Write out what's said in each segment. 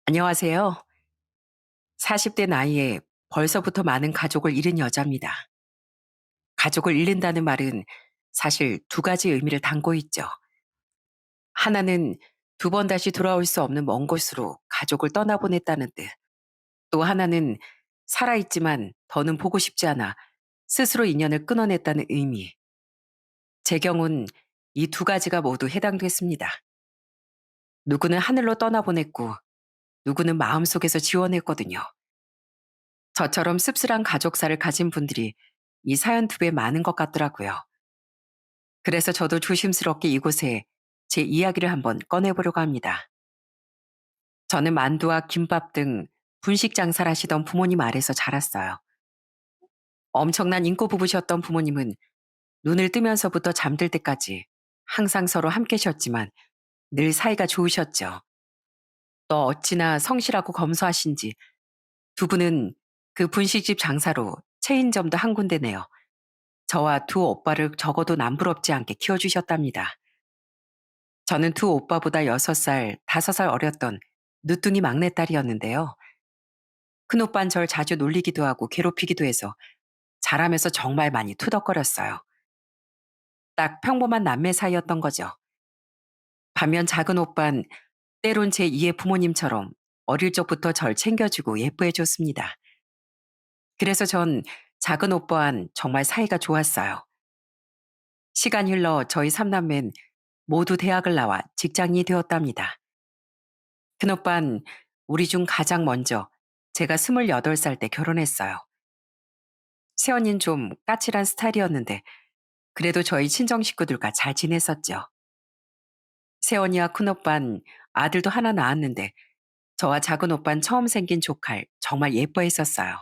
안녕하세요. 40대 나이에 벌써부터 많은 가족을 잃은 여자입니다. 가족을 잃는다는 말은 사실 두 가지 의미를 담고 있죠. 하나는 두 번 다시 돌아올 수 없는 먼 곳으로 가족을 떠나보냈다는 뜻. 또 하나는 살아있지만 더는 보고 싶지 않아 스스로 인연을 끊어냈다는 의미. 제 경우는 이 두 가지가 모두 해당됐습니다. 누구는 하늘로 떠나보냈고 누구는 마음속에서 지원했거든요. 저처럼 씁쓸한 가족사를 가진 분들이 이 사연 두 배 많은 것 같더라고요. 그래서 저도 조심스럽게 이곳에 제 이야기를 한번 꺼내보려고 합니다. 저는 만두와 김밥 등 분식 장사를 하시던 부모님 아래서 자랐어요. 엄청난 인고 부부셨던 부모님은 눈을 뜨면서부터 잠들 때까지 항상 서로 함께 쉬었지만 늘 사이가 좋으셨죠. 또 어찌나 성실하고 검소하신지 두 분은 그 분식집 장사로 체인점도 한 군데 내요. 저와 두 오빠를 적어도 남부럽지 않게 키워주셨답니다. 저는 두 오빠보다 6살, 5살 어렸던 늦둥이 막내딸이었는데요. 큰오빠는 절 자주 놀리기도 하고 괴롭히기도 해서 자라면서 정말 많이 투덕거렸어요. 딱 평범한 남매 사이였던 거죠. 반면 작은 오빠는 때론 제2의 부모님처럼 어릴 적부터 절 챙겨주고 예뻐해줬습니다. 그래서 전 작은 오빠와는 정말 사이가 좋았어요. 시간이 흘러 저희 삼남매는 모두 대학을 나와 직장인이 되었답니다. 큰오빤 우리 중 가장 먼저 제가 28살 때 결혼했어요. 새언니는 좀 까칠한 스타일이었는데 그래도 저희 친정 식구들과 잘 지냈었죠. 새언니와 큰오빤 아들도 하나 낳았는데 저와 작은 오빤 처음 생긴 조카를 정말 예뻐했었어요.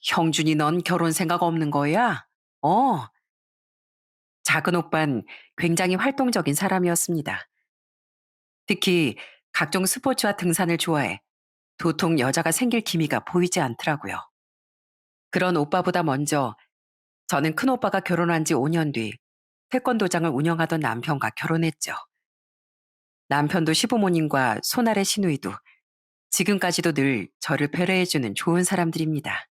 형준이 넌 결혼 생각 없는 거야? 어. 작은 오빤 굉장히 활동적인 사람이었습니다. 특히 각종 스포츠와 등산을 좋아해 도통 여자가 생길 기미가 보이지 않더라고요. 그런 오빠보다 먼저 저는 큰오빠가 결혼한 지 5년 뒤 태권도장을 운영하던 남편과 결혼했죠. 남편도 시부모님과 손아래 시누이도 지금까지도 늘 저를 배려해주는 좋은 사람들입니다.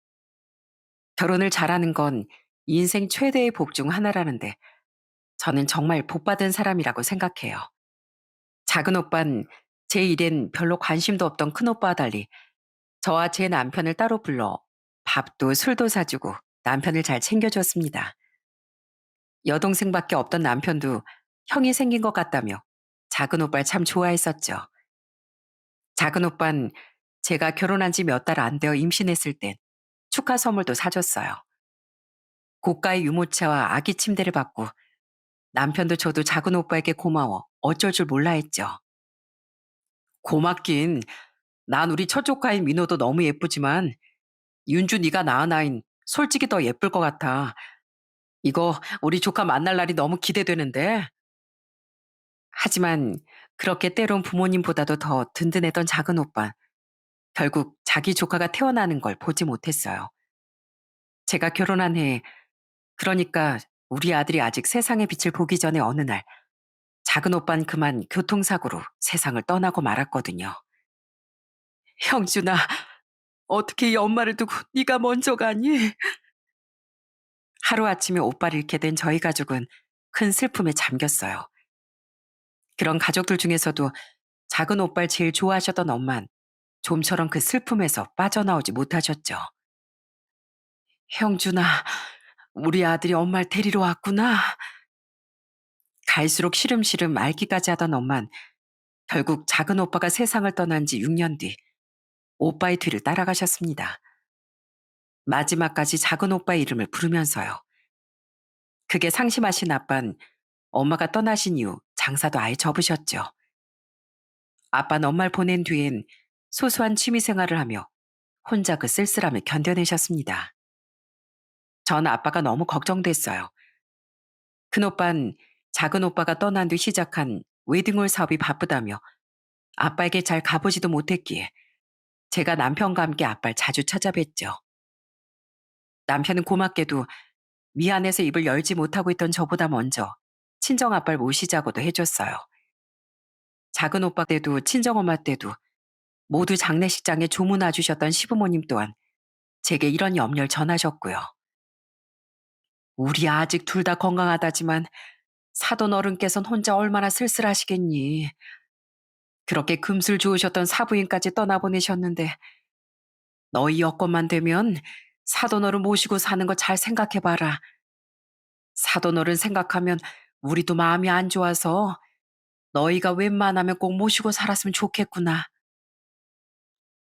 결혼을 잘하는 건 인생 최대의 복 중 하나라는데 저는 정말 복받은 사람이라고 생각해요. 작은 오빤 제 일엔 별로 관심도 없던 큰오빠와 달리 저와 제 남편을 따로 불러 밥도 술도 사주고 남편을 잘 챙겨줬습니다. 여동생밖에 없던 남편도 형이 생긴 것 같다며 작은 오빠를 참 좋아했었죠. 작은 오빤 제가 결혼한 지 몇 달 안 되어 임신했을 땐 축하 선물도 사줬어요. 고가의 유모차와 아기 침대를 받고 남편도 저도 작은 오빠에게 고마워 어쩔 줄 몰라 했죠. 고맙긴. 난 우리 첫 조카인 민호도 너무 예쁘지만 윤주 네가 낳은 아인 솔직히 더 예쁠 것 같아. 이거 우리 조카 만날 날이 너무 기대되는데. 하지만 그렇게 때론 부모님보다도 더 든든했던 작은 오빠. 결국 자기 조카가 태어나는 걸 보지 못했어요. 제가 결혼한 해, 그러니까 우리 아들이 아직 세상의 빛을 보기 전에 어느 날, 작은 오빠는 그만 교통사고로 세상을 떠나고 말았거든요. 형준아, 어떻게 이 엄마를 두고 네가 먼저 가니? 하루아침에 오빠를 잃게 된 저희 가족은 큰 슬픔에 잠겼어요. 그런 가족들 중에서도 작은 오빠를 제일 좋아하셨던 엄만 좀처럼 그 슬픔에서 빠져나오지 못하셨죠. 형준아, 우리 아들이 엄마를 데리러 왔구나. 갈수록 시름시름 앓기까지 하던 엄만 결국 작은 오빠가 세상을 떠난 지 6년 뒤 오빠의 뒤를 따라가셨습니다. 마지막까지 작은 오빠의 이름을 부르면서요. 그게 상심하신 아빤 엄마가 떠나신 이후 장사도 아예 접으셨죠. 아빠는 엄마를 보낸 뒤엔 소소한 취미 생활을 하며 혼자 그 쓸쓸함을 견뎌내셨습니다. 전 아빠가 너무 걱정됐어요. 큰오빤 작은 오빠가 떠난 뒤 시작한 웨딩홀 사업이 바쁘다며 아빠에게 잘 가보지도 못했기에 제가 남편과 함께 아빠를 자주 찾아뵀죠. 남편은 고맙게도 미안해서 입을 열지 못하고 있던 저보다 먼저 친정 아빠를 모시자고도 해줬어요. 작은 오빠 때도 친정엄마 때도 모두 장례식장에 조문 와주셨던 시부모님 또한 제게 이런 염려를 전하셨고요. 우리 아직 둘 다 건강하다지만 사돈 어른께선 혼자 얼마나 쓸쓸하시겠니. 그렇게 금술 좋으셨던 사부인까지 떠나보내셨는데 너희 여건만 되면 사돈 어른 모시고 사는 거 잘 생각해봐라. 사돈 어른 생각하면 우리도 마음이 안 좋아서 너희가 웬만하면 꼭 모시고 살았으면 좋겠구나.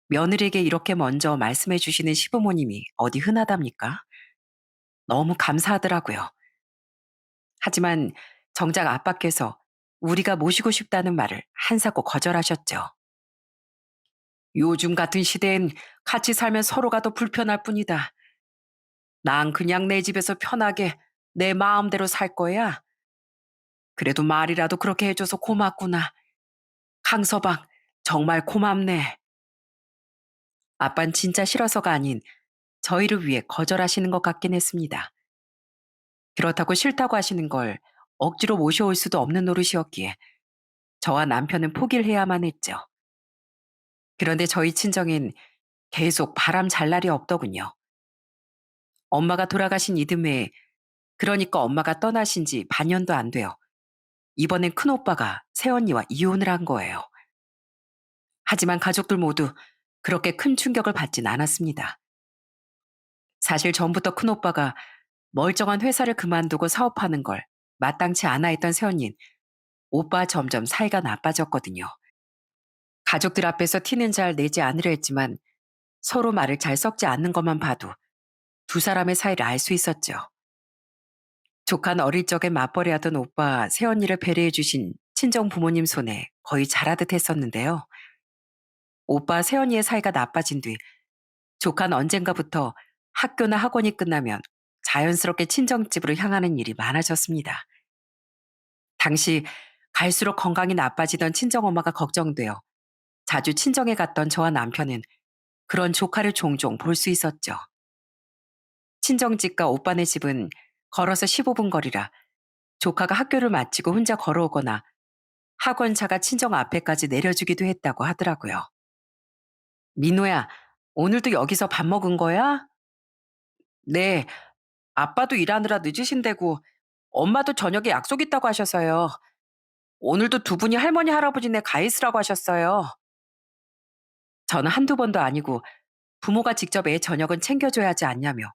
며느리에게 이렇게 먼저 말씀해 주시는 시부모님이 어디 흔하답니까? 너무 감사하더라고요. 하지만 정작 아빠께서 우리가 모시고 싶다는 말을 한사코 거절하셨죠. 요즘 같은 시대엔 같이 살면 서로가 더 불편할 뿐이다. 난 그냥 내 집에서 편하게 내 마음대로 살 거야. 그래도 말이라도 그렇게 해줘서 고맙구나. 강서방, 정말 고맙네. 아빤 진짜 싫어서가 아닌 저희를 위해 거절하시는 것 같긴 했습니다. 그렇다고 싫다고 하시는 걸 억지로 모셔올 수도 없는 노릇이었기에 저와 남편은 포기를 해야만 했죠. 그런데 저희 친정엔 계속 바람 잘 날이 없더군요. 엄마가 돌아가신 이듬해, 그러니까 엄마가 떠나신 지 반년도 안 돼요. 이번엔 큰오빠가 새언니와 이혼을 한 거예요. 하지만 가족들 모두 그렇게 큰 충격을 받진 않았습니다. 사실 전부터 큰오빠가 멀쩡한 회사를 그만두고 사업하는 걸 마땅치 않아 했던 새언니는 오빠와 점점 사이가 나빠졌거든요. 가족들 앞에서 티는 잘 내지 않으려 했지만 서로 말을 잘 섞지 않는 것만 봐도 두 사람의 사이를 알 수 있었죠. 조카는 어릴 적에 맞벌이하던 오빠 새언니를 배려해 주신 친정 부모님 손에 거의 자라듯 했었는데요. 오빠 새언니의 사이가 나빠진 뒤 조카는 언젠가부터 학교나 학원이 끝나면 자연스럽게 친정집으로 향하는 일이 많아졌습니다. 당시 갈수록 건강이 나빠지던 친정엄마가 걱정되어 자주 친정에 갔던 저와 남편은 그런 조카를 종종 볼 수 있었죠. 친정집과 오빠네 집은 걸어서 15분 거리라 조카가 학교를 마치고 혼자 걸어오거나 학원차가 친정 앞에까지 내려주기도 했다고 하더라고요. 민호야, 오늘도 여기서 밥 먹은 거야? 네, 아빠도 일하느라 늦으신대고 엄마도 저녁에 약속 있다고 하셔서요. 오늘도 두 분이 할머니 할아버지네 가 있으라고 하셨어요. 저는 한두 번도 아니고 부모가 직접 애 저녁은 챙겨줘야 하지 않냐며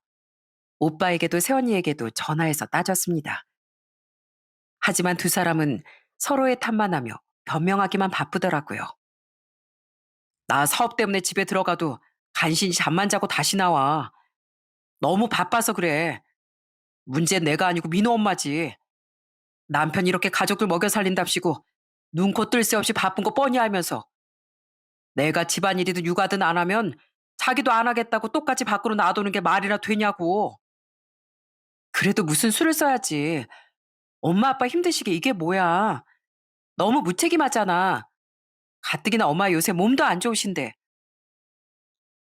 오빠에게도 새언니에게도 전화해서 따졌습니다. 하지만 두 사람은 서로의 탓만 하며 변명하기만 바쁘더라고요. 나 사업 때문에 집에 들어가도 간신히 잠만 자고 다시 나와. 너무 바빠서 그래. 문제는 내가 아니고 민호 엄마지. 남편 이렇게 가족들 먹여 살린답시고 눈코 뜰 새 없이 바쁜 거 뻔히 알면서 내가 집안일이든 육아든 안 하면 자기도 안 하겠다고 똑같이 밖으로 놔두는 게 말이라 되냐고. 그래도 무슨 수를 써야지. 엄마 아빠 힘드시게 이게 뭐야. 너무 무책임하잖아. 가뜩이나 엄마 요새 몸도 안 좋으신데.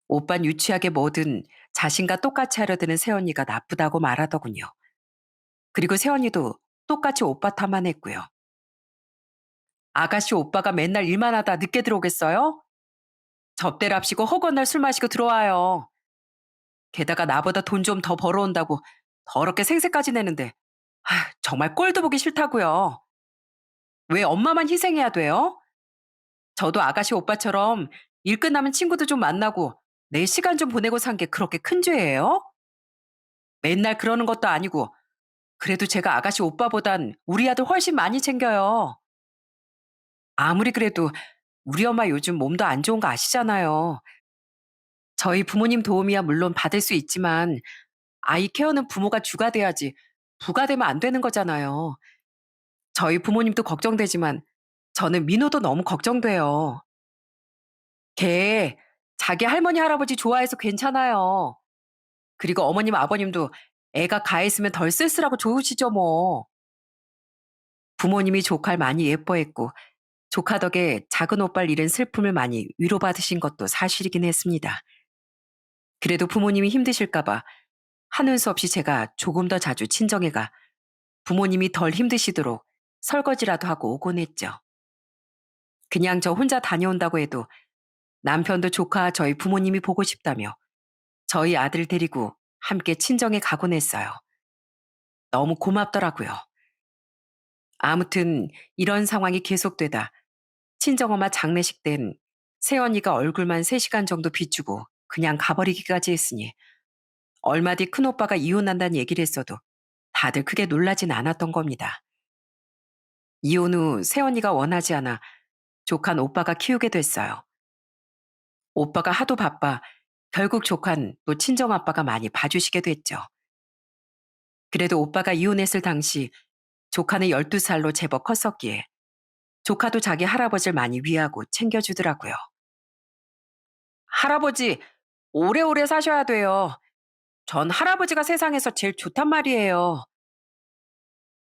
오빤 유치하게 뭐든 자신과 똑같이 하려 드는 새언니가 나쁘다고 말하더군요. 그리고 새언니도 똑같이 오빠 탓만 했고요. 아가씨 오빠가 맨날 일만 하다 늦게 들어오겠어요? 접대랍시고 허구한 날 술 마시고 들어와요. 게다가 나보다 돈 좀 더 벌어온다고 더럽게 생색까지 내는데 정말 꼴도 보기 싫다고요. 왜 엄마만 희생해야 돼요? 저도 아가씨 오빠처럼 일 끝나면 친구도 좀 만나고 내 시간 좀 보내고 산 게 그렇게 큰 죄예요? 맨날 그러는 것도 아니고 그래도 제가 아가씨 오빠보단 우리 아들 훨씬 많이 챙겨요. 아무리 그래도 우리 엄마 요즘 몸도 안 좋은 거 아시잖아요. 저희 부모님 도움이야 물론 받을 수 있지만 아이 케어는 부모가 주가 돼야지 부가 되면 안 되는 거잖아요. 저희 부모님도 걱정되지만 저는 민호도 너무 걱정돼요. 걔 자기 할머니 할아버지 좋아해서 괜찮아요. 그리고 어머님 아버님도 애가 가 있으면 덜 쓸쓸하고 좋으시죠 뭐. 부모님이 조카를 많이 예뻐했고 조카 덕에 작은 오빠를 잃은 슬픔을 많이 위로받으신 것도 사실이긴 했습니다. 그래도 부모님이 힘드실까 봐 하는 수 없이 제가 조금 더 자주 친정에 가 부모님이 덜 힘드시도록 설거지라도 하고 오곤 했죠. 그냥 저 혼자 다녀온다고 해도 남편도 조카 저희 부모님이 보고 싶다며 저희 아들 데리고 함께 친정에 가곤 했어요. 너무 고맙더라고요. 아무튼 이런 상황이 계속되다 친정엄마 장례식 땐 새언니가 얼굴만 3시간 정도 비추고 그냥 가버리기까지 했으니 얼마 뒤 큰오빠가 이혼한다는 얘기를 했어도 다들 크게 놀라진 않았던 겁니다. 이혼 후 새언니가 원하지 않아 조카는 오빠가 키우게 됐어요. 오빠가 하도 바빠 결국 조카는 또 친정아빠가 많이 봐주시게 됐죠. 그래도 오빠가 이혼했을 당시 조카는 12살로 제법 컸었기에 조카도 자기 할아버지를 많이 위하고 챙겨주더라고요. 할아버지, 오래오래 사셔야 돼요. 전 할아버지가 세상에서 제일 좋단 말이에요.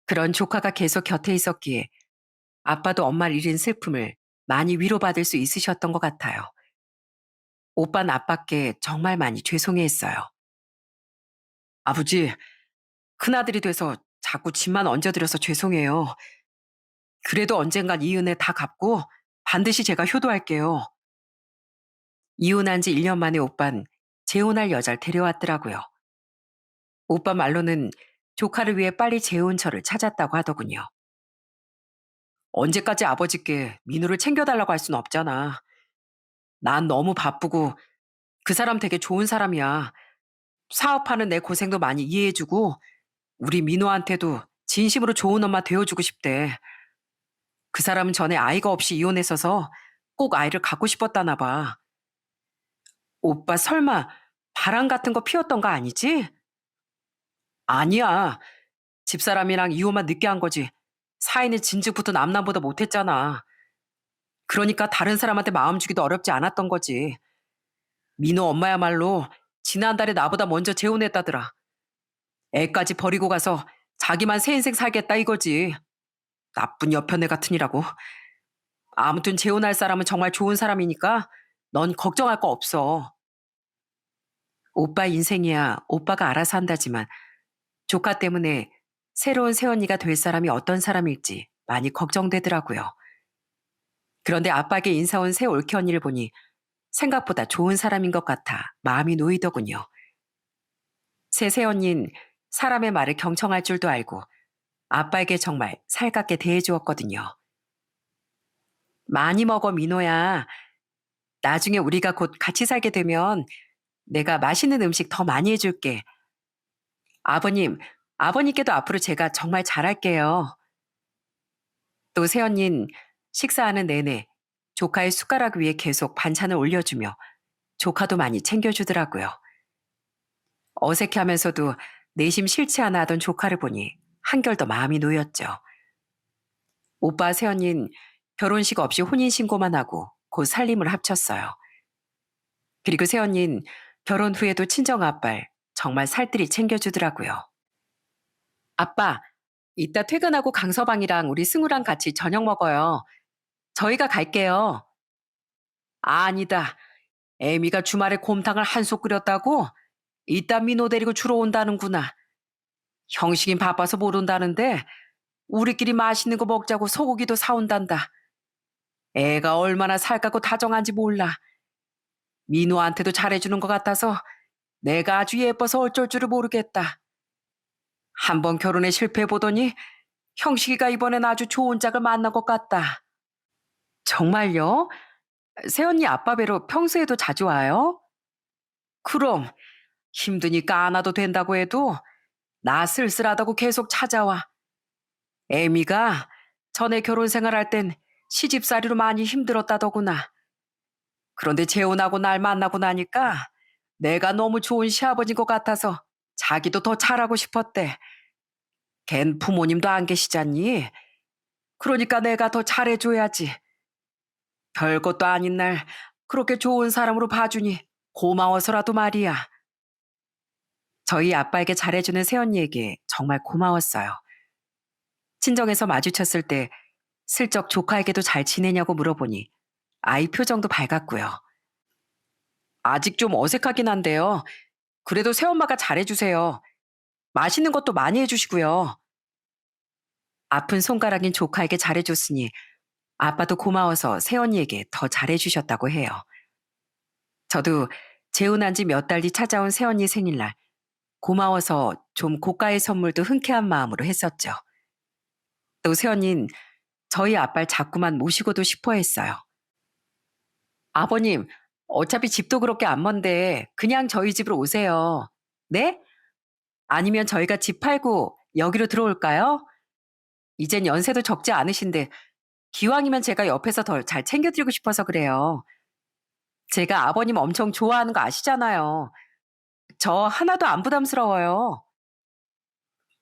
그런 조카가 계속 곁에 있었기에 아빠도 엄마를 잃은 슬픔을 많이 위로받을 수 있으셨던 것 같아요. 오빠는 아빠께 정말 많이 죄송해했어요. 아버지, 큰아들이 돼서 자꾸 집만 얹어드려서 죄송해요. 그래도 언젠간 이 은혜 다 갚고 반드시 제가 효도할게요. 이혼한 지 1년 만에 오빤 재혼할 여자를 데려왔더라고요. 오빠 말로는 조카를 위해 빨리 재혼 처를 찾았다고 하더군요. 언제까지 아버지께 민우를 챙겨달라고 할 순 없잖아. 난 너무 바쁘고 그 사람 되게 좋은 사람이야. 사업하는 내 고생도 많이 이해해주고 우리 민우한테도 진심으로 좋은 엄마 되어주고 싶대. 그 사람은 전에 아이가 없이 이혼했어서 꼭 아이를 갖고 싶었다나 봐. 오빠 설마 바람 같은 거 피웠던 거 아니지? 아니야. 집사람이랑 이혼만 늦게 한 거지. 사이는 진즉부터 남남보다 못했잖아. 그러니까 다른 사람한테 마음 주기도 어렵지 않았던 거지. 민호 엄마야말로 지난달에 나보다 먼저 재혼했다더라. 애까지 버리고 가서 자기만 새 인생 살겠다 이거지. 나쁜 여편네 같으니라고. 아무튼 재혼할 사람은 정말 좋은 사람이니까 넌 걱정할 거 없어. 오빠 인생이야 오빠가 알아서 한다지만 조카 때문에 새로운 새언니가 될 사람이 어떤 사람일지 많이 걱정되더라고요. 그런데 아빠에게 인사 온 새 올케 언니를 보니 생각보다 좋은 사람인 것 같아 마음이 놓이더군요. 새 새언니는 사람의 말을 경청할 줄도 알고 아빠에게 정말 살갑게 대해주었거든요. 많이 먹어 민호야. 나중에 우리가 곧 같이 살게 되면 내가 맛있는 음식 더 많이 해줄게. 아버님, 아버님께도 앞으로 제가 정말 잘할게요. 또 새언니는 식사하는 내내 조카의 숟가락 위에 계속 반찬을 올려주며 조카도 많이 챙겨주더라고요. 어색해하면서도 내심 싫지 않아 하던 조카를 보니 한결 더 마음이 놓였죠. 오빠 새언니는 결혼식 없이 혼인신고만 하고 곧 살림을 합쳤어요. 그리고 새언니는 결혼 후에도 친정아빠를 정말 살뜰히 챙겨주더라고요. 아빠, 이따 퇴근하고 강서방이랑 우리 승우랑 같이 저녁 먹어요. 저희가 갈게요. 아니다. 애미가 주말에 곰탕을 한솥 끓였다고? 이따 민호 데리고 주러 온다는구나. 형식이 바빠서 못 온다는데 우리끼리 맛있는 거 먹자고 소고기도 사온단다. 애가 얼마나 살갑고 다정한지 몰라. 민호한테도 잘해주는 것 같아서 내가 아주 예뻐서 어쩔 줄을 모르겠다. 한 번 결혼에 실패해보더니 형식이가 이번엔 아주 좋은 짝을 만난 것 같다. 정말요? 새언니 아빠 뵈러 평소에도 자주 와요? 그럼 힘드니까 안 와도 된다고 해도 나 쓸쓸하다고 계속 찾아와. 애미가 전에 결혼 생활할 땐 시집살이로 많이 힘들었다더구나. 그런데 재혼하고 날 만나고 나니까 내가 너무 좋은 시아버지인 것 같아서 자기도 더 잘하고 싶었대. 걘 부모님도 안 계시잖니. 그러니까 내가 더 잘해줘야지. 별것도 아닌 날 그렇게 좋은 사람으로 봐주니 고마워서라도 말이야. 저희 아빠에게 잘해주는 새언니에게 정말 고마웠어요. 친정에서 마주쳤을 때 슬쩍 조카에게도 잘 지내냐고 물어보니 아이 표정도 밝았고요. 아직 좀 어색하긴 한데요. 그래도 새엄마가 잘해주세요. 맛있는 것도 많이 해주시고요. 아픈 손가락인 조카에게 잘해줬으니 아빠도 고마워서 새언니에게 더 잘해주셨다고 해요. 저도 재혼한 지 몇 달 뒤 찾아온 새언니 생일날 고마워서 좀 고가의 선물도 흔쾌한 마음으로 했었죠. 또 새언니는 저희 아빠를 자꾸만 모시고도 싶어 했어요. 아버님, 어차피 집도 그렇게 안 먼데 그냥 저희 집으로 오세요. 네? 아니면 저희가 집 팔고 여기로 들어올까요? 이젠 연세도 적지 않으신데 기왕이면 제가 옆에서 더 잘 챙겨드리고 싶어서 그래요. 제가 아버님 엄청 좋아하는 거 아시잖아요. 저 하나도 안 부담스러워요.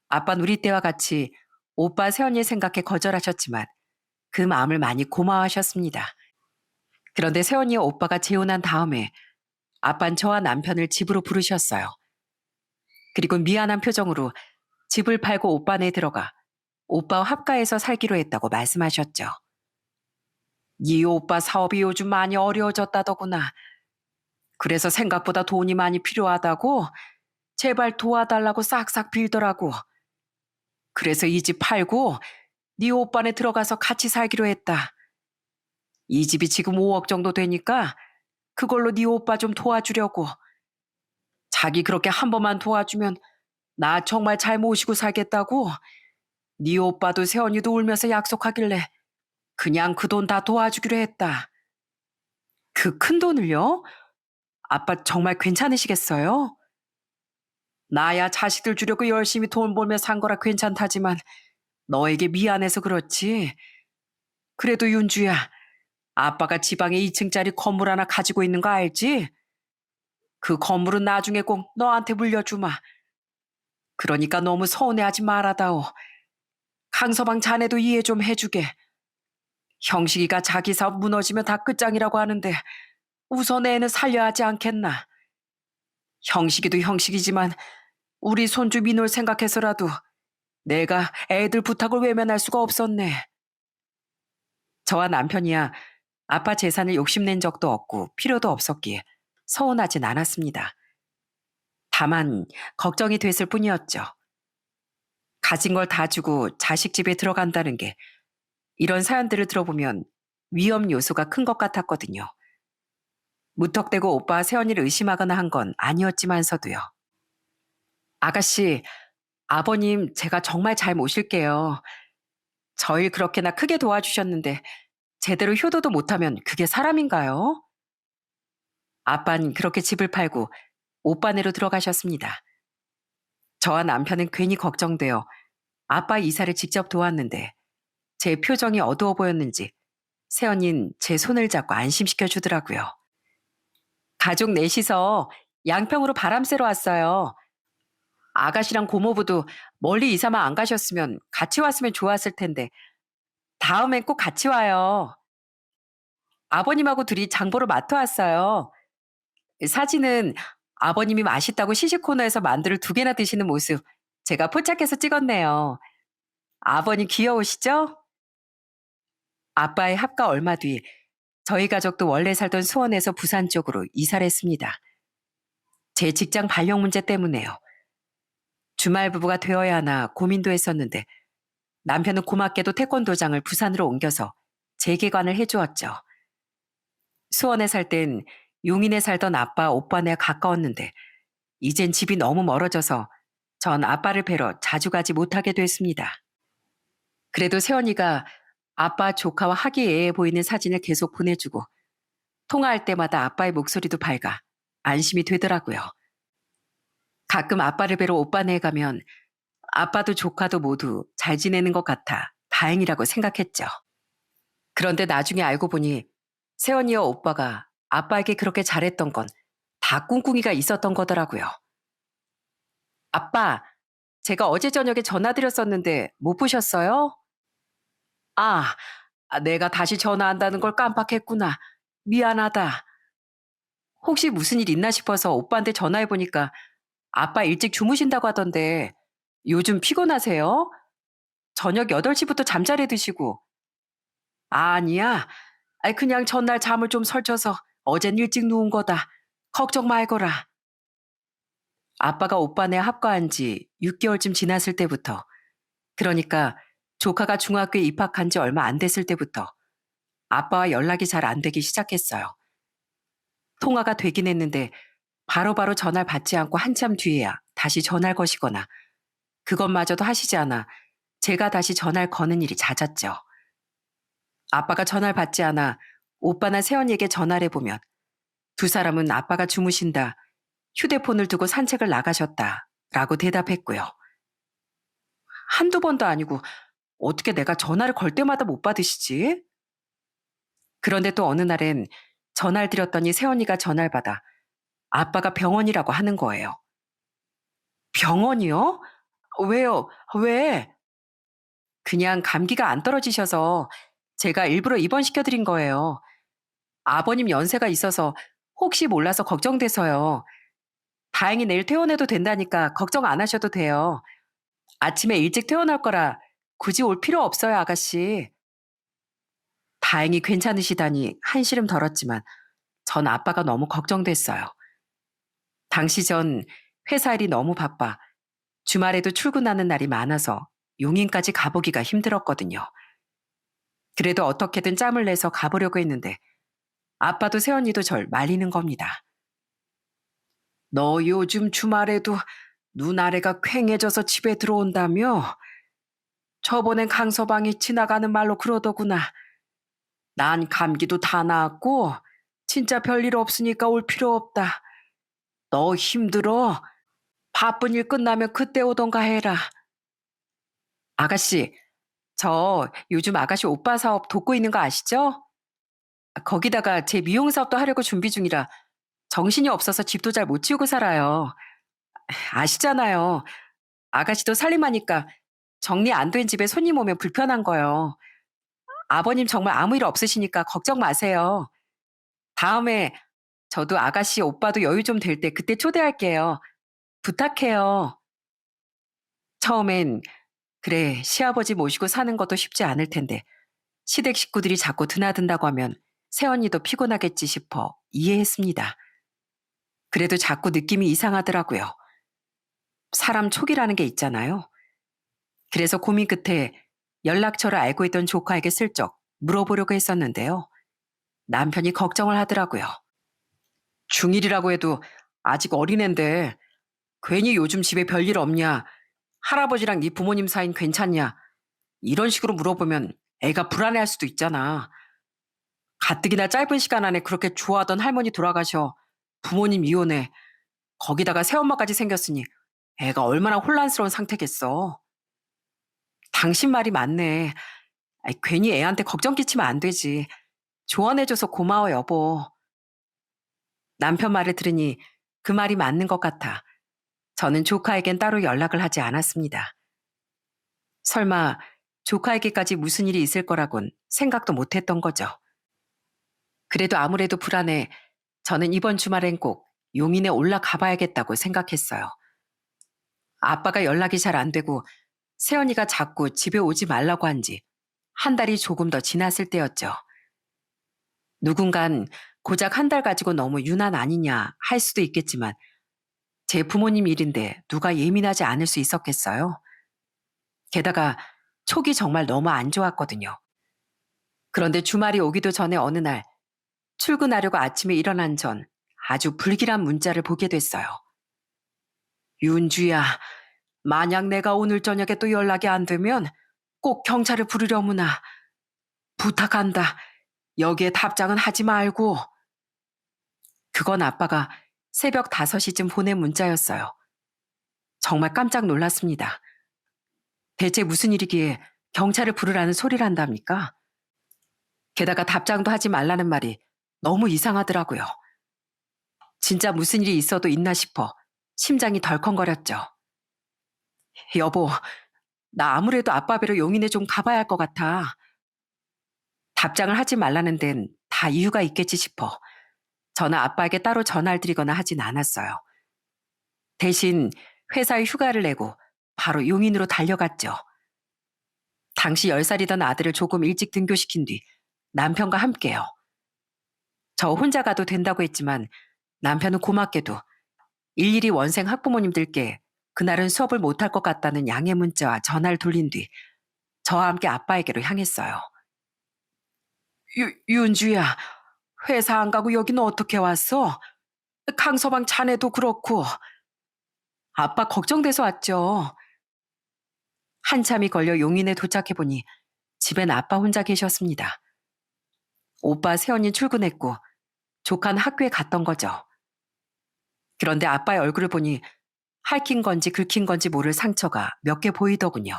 아빠는 우리 때와 같이 오빠 새언니 생각해 거절하셨지만 그 마음을 많이 고마워하셨습니다. 그런데 새언니와 오빠가 재혼한 다음에 아빠는 저와 남편을 집으로 부르셨어요. 그리고 미안한 표정으로 집을 팔고 오빠네 들어가 오빠와 합가해서 살기로 했다고 말씀하셨죠. 네 오빠 사업이 요즘 많이 어려워졌다더구나. 그래서 생각보다 돈이 많이 필요하다고 제발 도와달라고 싹싹 빌더라고. 그래서 이 집 팔고 네 오빠네 들어가서 같이 살기로 했다. 이 집이 지금 5억 정도 되니까 그걸로 네 오빠 좀 도와주려고. 자기 그렇게 한 번만 도와주면 나 정말 잘 모시고 살겠다고. 네 오빠도 새언니도 울면서 약속하길래 그냥 그 돈 다 도와주기로 했다. 그 큰 돈을요? 아빠 정말 괜찮으시겠어요? 나야 자식들 주려고 열심히 돈 벌며 산 거라 괜찮다지만 너에게 미안해서 그렇지. 그래도 윤주야, 아빠가 지방에 2층짜리 건물 하나 가지고 있는 거 알지? 그 건물은 나중에 꼭 너한테 물려주마. 그러니까 너무 서운해하지 말아다오. 강서방 자네도 이해 좀 해주게. 형식이가 자기 사업 무너지면 다 끝장이라고 하는데 우선 애는 살려야 하지 않겠나. 형식이도 형식이지만 우리 손주 민호를 생각해서라도 내가 애들 부탁을 외면할 수가 없었네. 저와 남편이야 아빠 재산을 욕심낸 적도 없고 필요도 없었기에 서운하진 않았습니다. 다만 걱정이 됐을 뿐이었죠. 가진 걸 다 주고 자식 집에 들어간다는 게 이런 사연들을 들어보면 위험 요소가 큰 것 같았거든요. 무턱대고 오빠 새언니를 의심하거나 한 건 아니었지만서도요. 아가씨, 아버님 제가 정말 잘 모실게요. 저일 그렇게나 크게 도와주셨는데 제대로 효도도 못하면 그게 사람인가요? 아빠는 그렇게 집을 팔고 오빠네로 들어가셨습니다. 저와 남편은 괜히 걱정되어 아빠 이사를 직접 도왔는데 제 표정이 어두워 보였는지 새언니는 제 손을 잡고 안심시켜 주더라고요. 가족 넷이서 양평으로 바람 쐬러 왔어요. 아가씨랑 고모부도 멀리 이사만 안 가셨으면 같이 왔으면 좋았을 텐데 다음엔 꼭 같이 와요. 아버님하고 둘이 장 보러 마트 왔어요. 사진은 아버님이 맛있다고 시식 코너에서 만두를 2개나 드시는 모습 제가 포착해서 찍었네요. 아버님 귀여우시죠? 아빠의 합가 얼마 뒤 저희 가족도 원래 살던 수원에서 부산 쪽으로 이사를 했습니다. 제 직장 발령 문제 때문에요. 주말 부부가 되어야 하나 고민도 했었는데 남편은 고맙게도 태권도장을 부산으로 옮겨서 재개관을 해주었죠. 수원에 살 땐 용인에 살던 아빠, 오빠네와 가까웠는데 이젠 집이 너무 멀어져서 전 아빠를 뵈러 자주 가지 못하게 됐습니다. 그래도 새언니가 아빠 조카와 화기애애 보이는 사진을 계속 보내주고 통화할 때마다 아빠의 목소리도 밝아 안심이 되더라고요. 가끔 아빠를 뵈러 오빠네에 가면 아빠도 조카도 모두 잘 지내는 것 같아 다행이라고 생각했죠. 그런데 나중에 알고 보니 새언니와 오빠가 아빠에게 그렇게 잘했던 건 다 꿍꿍이가 있었던 거더라고요. 아빠, 제가 어제 저녁에 전화드렸었는데 못 보셨어요? 아, 내가 다시 전화한다는 걸 깜빡했구나. 미안하다. 혹시 무슨 일 있나 싶어서 오빠한테 전화해보니까 아빠 일찍 주무신다고 하던데 요즘 피곤하세요? 저녁 8시부터 잠자리 드시고. 아니야. 그냥 전날 잠을 좀 설쳐서 어젠 일찍 누운 거다. 걱정 말거라. 아빠가 오빠네 합가한 지 6개월쯤 지났을 때부터, 그러니까 조카가 중학교에 입학한 지 얼마 안 됐을 때부터 아빠와 연락이 잘 안 되기 시작했어요. 통화가 되긴 했는데 바로바로 전화를 받지 않고 한참 뒤에야 다시 전화를 거시거나 그것마저도 하시지 않아 제가 다시 전화를 거는 일이 잦았죠. 아빠가 전화를 받지 않아 오빠나 세연이에게 전화를 해보면 두 사람은 아빠가 주무신다, 휴대폰을 두고 산책을 나가셨다 라고 대답했고요. 한두 번도 아니고 어떻게 내가 전화를 걸 때마다 못 받으시지? 그런데 또 어느 날엔 전화를 드렸더니 세연이가 전화를 받아 아빠가 병원이라고 하는 거예요. 병원이요? 왜요? 왜? 그냥 감기가 안 떨어지셔서 제가 일부러 입원시켜드린 거예요. 아버님 연세가 있어서 혹시 몰라서 걱정돼서요. 다행히 내일 퇴원해도 된다니까 걱정 안 하셔도 돼요. 아침에 일찍 퇴원할 거라 굳이 올 필요 없어요, 아가씨. 다행히 괜찮으시다니 한시름 덜었지만 전 아빠가 너무 걱정됐어요. 당시 전 회사 일이 너무 바빠 주말에도 출근하는 날이 많아서 용인까지 가보기가 힘들었거든요. 그래도 어떻게든 짬을 내서 가보려고 했는데 아빠도 세연이도 절 말리는 겁니다. 너 요즘 주말에도 눈 아래가 퀭해져서 집에 들어온다며? 저번엔 강서방이 지나가는 말로 그러더구나. 난 감기도 다 나았고 진짜 별일 없으니까 올 필요 없다. 너 힘들어? 바쁜 일 끝나면 그때 오던가 해라. 아가씨, 저 요즘 아가씨 오빠 사업 돕고 있는 거 아시죠? 거기다가 제 미용 사업도 하려고 준비 중이라 정신이 없어서 집도 잘 못 치우고 살아요. 아시잖아요. 아가씨도 살림하니까 정리 안 된 집에 손님 오면 불편한 거요. 아버님 정말 아무 일 없으시니까 걱정 마세요. 다음에 저도 아가씨 오빠도 여유 좀 될 때 그때 초대할게요. 부탁해요. 처음엔 그래 시아버지 모시고 사는 것도 쉽지 않을 텐데 시댁 식구들이 자꾸 드나든다고 하면 새언니도 피곤하겠지 싶어 이해했습니다. 그래도 자꾸 느낌이 이상하더라고요. 사람 촉이라는 게 있잖아요. 그래서 고민 끝에 연락처를 알고 있던 조카에게 슬쩍 물어보려고 했었는데요. 남편이 걱정을 하더라고요. 중1이라고 해도 아직 어린애인데 괜히 요즘 집에 별일 없냐? 할아버지랑 네 부모님 사이는 괜찮냐? 이런 식으로 물어보면 애가 불안해할 수도 있잖아. 가뜩이나 짧은 시간 안에 그렇게 좋아하던 할머니 돌아가셔. 부모님 이혼해. 거기다가 새엄마까지 생겼으니 애가 얼마나 혼란스러운 상태겠어. 당신 말이 맞네. 아이, 괜히 애한테 걱정 끼치면 안 되지. 조언해줘서 고마워, 여보. 남편 말을 들으니 그 말이 맞는 것 같아. 저는 조카에겐 따로 연락을 하지 않았습니다. 설마 조카에게까지 무슨 일이 있을 거라곤 생각도 못 했던 거죠. 그래도 아무래도 불안해 저는 이번 주말엔 꼭 용인에 올라가 봐야겠다고 생각했어요. 아빠가 연락이 잘 안 되고 새언니가 자꾸 집에 오지 말라고 한 지 한 달이 조금 더 지났을 때였죠. 누군간 고작 한 달 가지고 너무 유난 아니냐 할 수도 있겠지만 제 부모님 일인데 누가 예민하지 않을 수 있었겠어요? 게다가 촉이 정말 너무 안 좋았거든요. 그런데 주말이 오기도 전에 어느 날 출근하려고 아침에 일어난 전 아주 불길한 문자를 보게 됐어요. 윤주야, 만약 내가 오늘 저녁에 또 연락이 안 되면 꼭 경찰을 부르려무나. 부탁한다. 여기에 답장은 하지 말고. 그건 아빠가 새벽 5시쯤 보낸 문자였어요. 정말 깜짝 놀랐습니다. 대체 무슨 일이기에 경찰을 부르라는 소리를 한답니까? 게다가 답장도 하지 말라는 말이 너무 이상하더라고요. 진짜 무슨 일이 있어도 있나 싶어 심장이 덜컹거렸죠. 여보, 나 아무래도 아빠 뵈러 용인에 좀 가봐야 할 것 같아. 답장을 하지 말라는 데는 다 이유가 있겠지 싶어 저는 아빠에게 따로 전화를 드리거나 하진 않았어요. 대신 회사에 휴가를 내고 바로 용인으로 달려갔죠. 당시 10살이던 아들을 조금 일찍 등교시킨 뒤 남편과 함께요. 저 혼자 가도 된다고 했지만 남편은 고맙게도 일일이 원생 학부모님들께 그날은 수업을 못할 것 같다는 양해 문자와 전화를 돌린 뒤 저와 함께 아빠에게로 향했어요. 윤주야, 회사 안 가고 여기는 어떻게 왔어? 강서방 자네도 그렇고. 아빠 걱정돼서 왔죠. 한참이 걸려 용인에 도착해보니 집엔 아빠 혼자 계셨습니다. 오빠 새언니 출근했고 조카는 학교에 갔던 거죠. 그런데 아빠의 얼굴을 보니 핥힌 건지 긁힌 건지 모를 상처가 몇 개 보이더군요.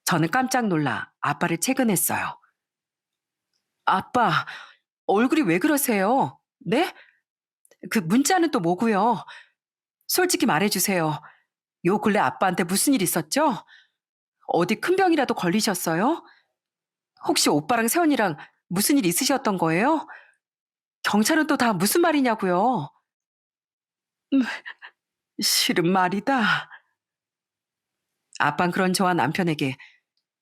저는 깜짝 놀라 아빠를 채근했어요. 아빠, 얼굴이 왜 그러세요? 네? 그 문자는 또 뭐고요? 솔직히 말해주세요. 요 근래 아빠한테 무슨 일 있었죠? 어디 큰 병이라도 걸리셨어요? 혹시 오빠랑 세원이랑 무슨 일 있으셨던 거예요? 경찰은 또 다 무슨 말이냐고요? 음, 싫은 말이다. 아빤 그런 저와 남편에게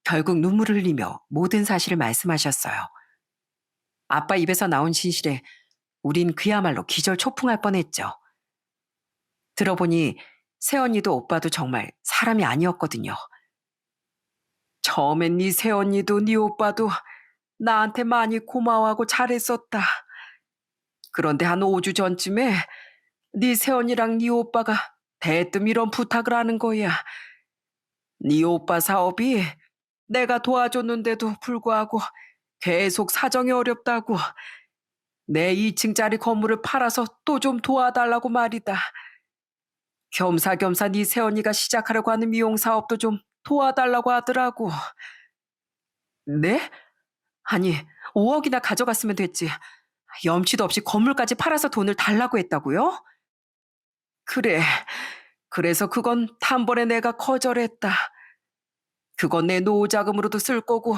결국 눈물을 흘리며 모든 사실을 말씀하셨어요. 아빠 입에서 나온 진실에 우린 그야말로 기절초풍할 뻔했죠. 들어보니 새언니도 오빠도 정말 사람이 아니었거든요. 처음엔 네 새언니도 네 오빠도 나한테 많이 고마워하고 잘했었다. 그런데 한 5주 전쯤에 네 새언니랑 네 오빠가 대뜸 이런 부탁을 하는 거야. 네 오빠 사업이 내가 도와줬는데도 불구하고 계속 사정이 어렵다고 내 2층짜리 건물을 팔아서 또 좀 도와달라고 말이다. 겸사겸사 네 새언니가 시작하려고 하는 미용 사업도 좀 도와달라고 하더라고. 네? 아니, 5억이나 가져갔으면 됐지. 염치도 없이 건물까지 팔아서 돈을 달라고 했다고요? 그래. 그래서 그건 단번에 내가 거절했다. 그건 내 노후 자금으로도 쓸 거고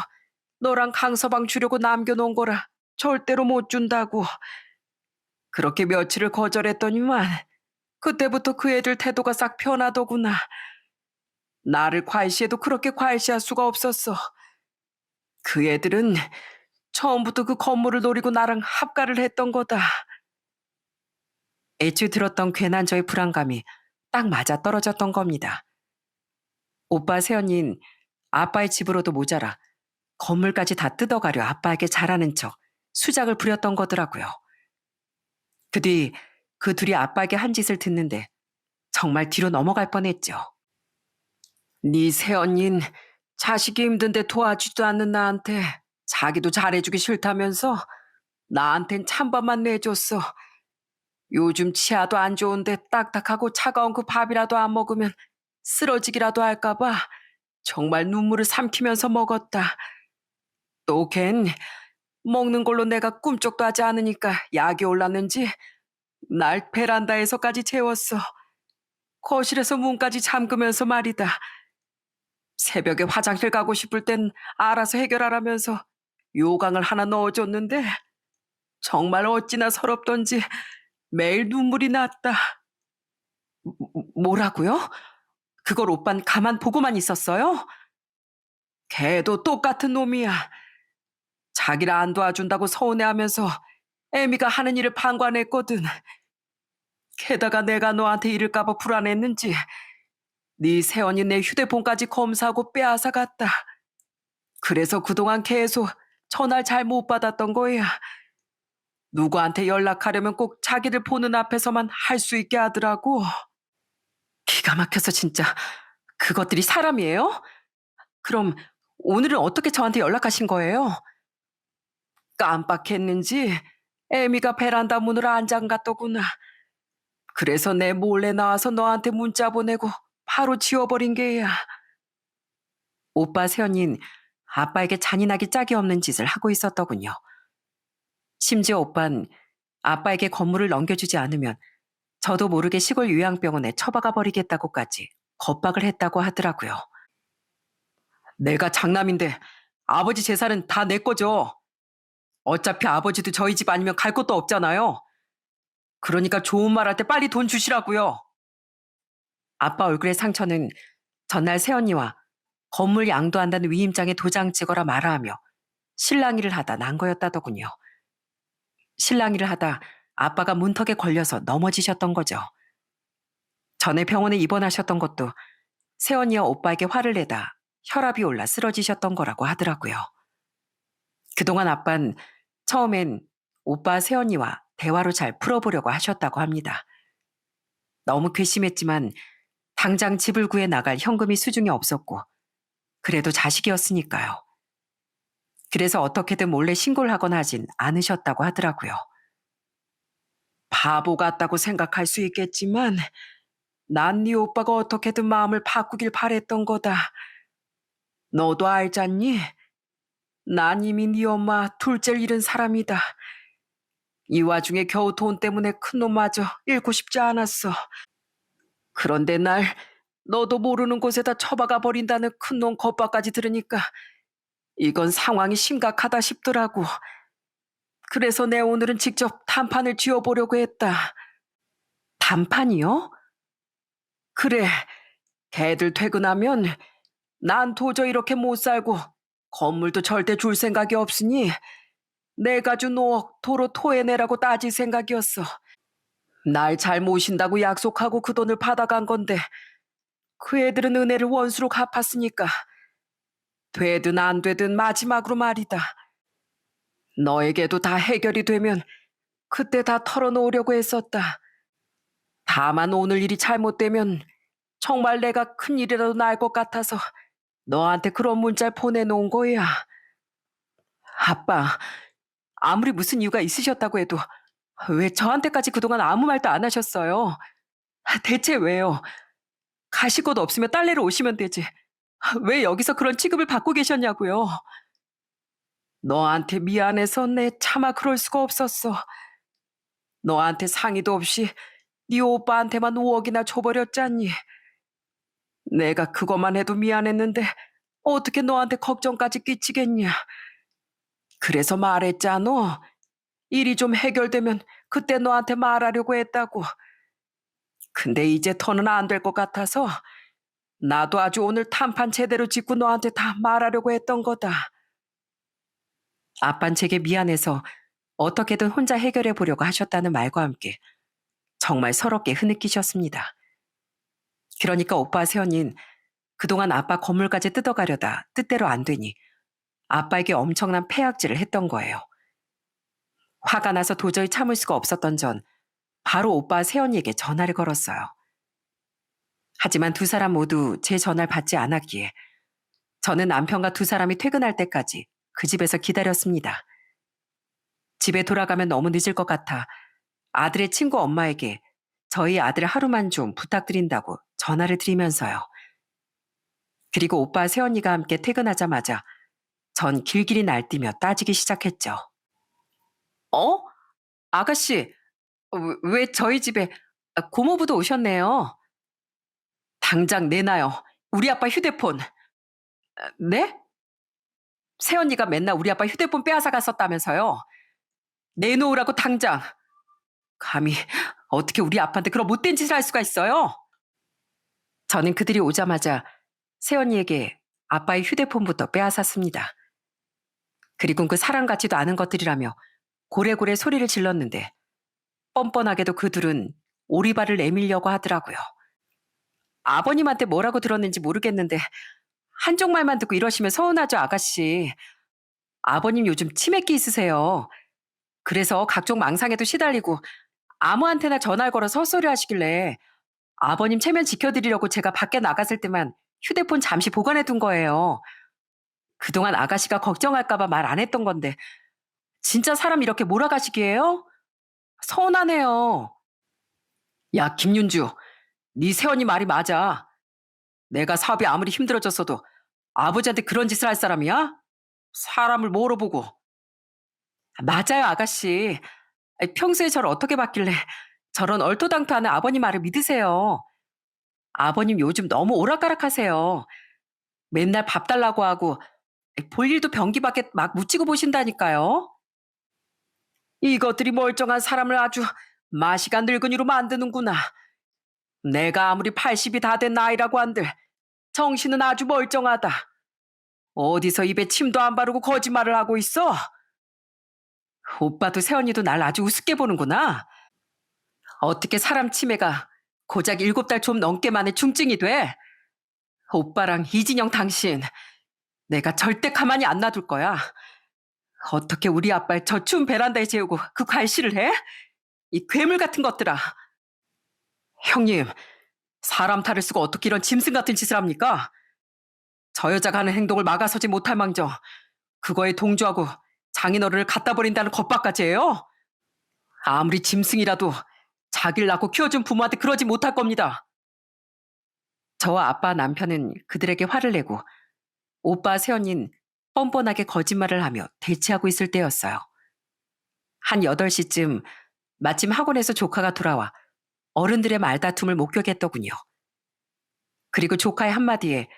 너랑 강서방 주려고 남겨놓은 거라 절대로 못 준다고. 그렇게 며칠을 거절했더니만 그때부터 그 애들 태도가 싹 변하더구나. 나를 과시해도 그렇게 과시할 수가 없었어. 그 애들은 처음부터 그 건물을 노리고 나랑 합가를 했던 거다. 애초에 들었던 괜한 저의 불안감이 딱 맞아 떨어졌던 겁니다. 오빠 새언니는 아빠의 집으로도 모자라 건물까지 다 뜯어가려 아빠에게 잘하는 척 수작을 부렸던 거더라고요. 그 뒤 그 둘이 아빠에게 한 짓을 듣는데 정말 뒤로 넘어갈 뻔했죠. 네 새언닌 자식이 힘든데 도와주지도 않는 나한테 자기도 잘해주기 싫다면서 나한텐 찬밥만 내줬어. 요즘 치아도 안 좋은데 딱딱하고 차가운 그 밥이라도 안 먹으면 쓰러지기라도 할까봐 정말 눈물을 삼키면서 먹었다. 또 걘 먹는 걸로 내가 꿈쩍도 하지 않으니까 약이 올랐는지 날 베란다에서까지 재웠어. 거실에서 문까지 잠그면서 말이다. 새벽에 화장실 가고 싶을 땐 알아서 해결하라면서 요강을 하나 넣어줬는데 정말 어찌나 서럽던지 매일 눈물이 났다. 뭐라고요? 그걸 오빤 가만 보고만 있었어요? 걔도 똑같은 놈이야. 자기를 안 도와준다고 서운해하면서 애미가 하는 일을 방관했거든. 게다가 내가 너한테 이럴까봐 불안했는지 네 새언니 내 휴대폰까지 검사하고 빼앗아 갔다. 그래서 그동안 계속 전화를 잘 못 받았던 거야. 누구한테 연락하려면 꼭 자기를 보는 앞에서만 할 수 있게 하더라고. 기가 막혀서 진짜 그것들이 사람이에요? 그럼 오늘은 어떻게 저한테 연락하신 거예요? 깜빡했는지 애미가 베란다 문을 안 잠갔더구나. 그래서 내 몰래 나와서 너한테 문자 보내고 바로 지워버린 게야. 오빠 새언닌 아빠에게 잔인하기 짝이 없는 짓을 하고 있었더군요. 심지어 오빤 아빠에게 건물을 넘겨주지 않으면 저도 모르게 시골 요양병원에 처박아 버리겠다고까지 겁박을 했다고 하더라고요. 내가 장남인데 아버지 재산은 다 내 거죠. 어차피 아버지도 저희 집 아니면 갈 곳도 없잖아요. 그러니까 좋은 말 할 때 빨리 돈 주시라고요. 아빠 얼굴의 상처는 전날 새언니와 건물 양도한다는 위임장에 도장 찍어라 말아하며 실랑이를 하다 난 거였다더군요. 실랑이를 하다 아빠가 문턱에 걸려서 넘어지셨던 거죠. 전에 병원에 입원하셨던 것도 새언니와 오빠에게 화를 내다 혈압이 올라 쓰러지셨던 거라고 하더라고요. 그동안 아빤 처음엔 오빠 세연이와 대화로 잘 풀어보려고 하셨다고 합니다. 너무 괘씸했지만 당장 집을 구해 나갈 현금이 수중에 없었고 그래도 자식이었으니까요. 그래서 어떻게든 몰래 신고를 하거나 하진 않으셨다고 하더라고요. 바보 같다고 생각할 수 있겠지만 난 네 오빠가 어떻게든 마음을 바꾸길 바랬던 거다. 너도 알잖니? 난 이미 네 엄마 둘째를 잃은 사람이다. 이 와중에 겨우 돈 때문에 큰놈마저 잃고 싶지 않았어. 그런데 날 너도 모르는 곳에다 처박아 버린다는 큰놈 겁박까지 들으니까 이건 상황이 심각하다 싶더라고. 그래서 내 오늘은 직접 단판을 쥐어보려고 했다. 단판이요? 그래. 걔들 퇴근하면 난 도저히 이렇게 못 살고 건물도 절대 줄 생각이 없으니 내가 준 5억 도로 토해내라고 따질 생각이었어. 날 잘 모신다고 약속하고 그 돈을 받아간 건데 그 애들은 은혜를 원수로 갚았으니까 되든 안 되든 마지막으로 말이다. 너에게도 다 해결이 되면 그때 다 털어놓으려고 했었다. 다만 오늘 일이 잘못되면 정말 내가 큰일이라도 날 것 같아서 너한테 그런 문자를 보내놓은 거야. 아빠, 아무리 무슨 이유가 있으셨다고 해도 왜 저한테까지 그동안 아무 말도 안 하셨어요? 대체 왜요? 가실 곳 없으면 딸내로 오시면 되지. 왜 여기서 그런 취급을 받고 계셨냐고요? 너한테 미안해서 내 차마 그럴 수가 없었어. 너한테 상의도 없이 네 오빠한테만 5억이나 줘버렸잖니. 내가 그것만 해도 미안했는데 어떻게 너한테 걱정까지 끼치겠냐. 그래서 말했잖아. 일이 좀 해결되면 그때 너한테 말하려고 했다고. 근데 이제 더는 안 될 것 같아서 나도 아주 오늘 탄판 제대로 짓고 너한테 다 말하려고 했던 거다. 아빤 제게 미안해서 어떻게든 혼자 해결해 보려고 하셨다는 말과 함께 정말 서럽게 흐느끼셨습니다. 그러니까 오빠 세연인 그동안 아빠 건물까지 뜯어가려다 뜻대로 안 되니 아빠에게 엄청난 폐악질을 했던 거예요. 화가 나서 도저히 참을 수가 없었던 전 바로 오빠 세연이에게 전화를 걸었어요. 하지만 두 사람 모두 제 전화를 받지 않았기에 저는 남편과 두 사람이 퇴근할 때까지 그 집에서 기다렸습니다. 집에 돌아가면 너무 늦을 것 같아 아들의 친구 엄마에게 저희 아들 하루만 좀 부탁드린다고 전화를 드리면서요. 그리고 오빠 세연이가 함께 퇴근하자마자 전 길길이 날뛰며 따지기 시작했죠. 어? 아가씨, 왜 저희 집에 고모부도 오셨네요. 당장 내놔요. 우리 아빠 휴대폰. 네? 새언니가 맨날 우리 아빠 휴대폰 빼앗아 갔었다면서요. 내놓으라고 당장. 감히 어떻게 우리 아빠한테 그런 못된 짓을 할 수가 있어요? 저는 그들이 오자마자 새언니에게 아빠의 휴대폰부터 빼앗았습니다. 그리고 그 사람 같지도 않은 것들이라며 고래고래 소리를 질렀는데 뻔뻔하게도 그 둘은 오리발을 내밀려고 하더라고요. 아버님한테 뭐라고 들었는지 모르겠는데 한쪽 말만 듣고 이러시면 서운하죠, 아가씨. 아버님 요즘 치매기 있으세요. 그래서 각종 망상에도 시달리고 아무한테나 전화를 걸어서 헛소리 하시길래 아버님 체면 지켜드리려고 제가 밖에 나갔을 때만 휴대폰 잠시 보관해 둔 거예요. 그동안 아가씨가 걱정할까봐 말 안 했던 건데 진짜 사람 이렇게 몰아가시기에요? 서운하네요. 야, 김윤주, 네 새언니 말이 맞아. 내가 사업이 아무리 힘들어졌어도 아버지한테 그런 짓을 할 사람이야? 사람을 뭐로 보고. 맞아요, 아가씨. 평소에 저를 어떻게 봤길래 저런 얼토당토하는 아버님 말을 믿으세요. 아버님 요즘 너무 오락가락하세요. 맨날 밥 달라고 하고 볼 일도 변기밖에 막 묻히고 보신다니까요. 이것들이 멀쩡한 사람을 아주 마시가 늙은이로 만드는구나. 내가 아무리 80이 다 된 나이라고 한들 정신은 아주 멀쩡하다. 어디서 입에 침도 안 바르고 거짓말을 하고 있어? 오빠도 새언니도 날 아주 우습게 보는구나. 어떻게 사람 치매가 고작 7달 좀 넘게 만에 중증이 돼? 오빠랑 이진영 당신, 내가 절대 가만히 안 놔둘 거야. 어떻게 우리 아빠를 저 추운 베란다에 재우고 그 관시를 해? 이 괴물 같은 것들아. 형님, 사람 탈을 쓰고 어떻게 이런 짐승 같은 짓을 합니까? 저 여자가 하는 행동을 막아서지 못할 망정 그거에 동조하고 장인어른을 갖다 버린다는 겁박까지 해요? 아무리 짐승이라도 자기를 낳고 키워준 부모한테 그러지 못할 겁니다. 저와 아빠 남편은 그들에게 화를 내고 오빠 새언니는 뻔뻔하게 거짓말을 하며 대치하고 있을 때였어요. 한 8시쯤 마침 학원에서 조카가 돌아와 어른들의 말다툼을 목격했더군요. 그리고 조카의 한마디에